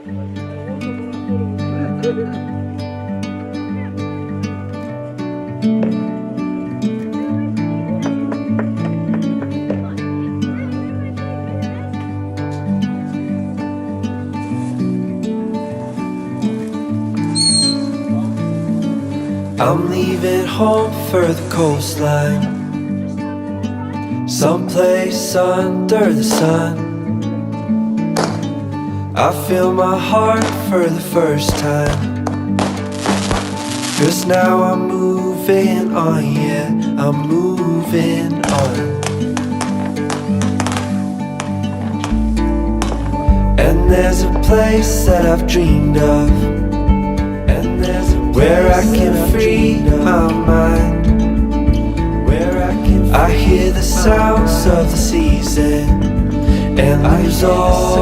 I'm leaving home for the coastline, someplace under the sun. I feel my heart for the first time, 'cause now I'm moving on, yeah, I'm moving on. And there's a place that I've dreamed of, where I can free my mind, I hear the sounds of the season and lose all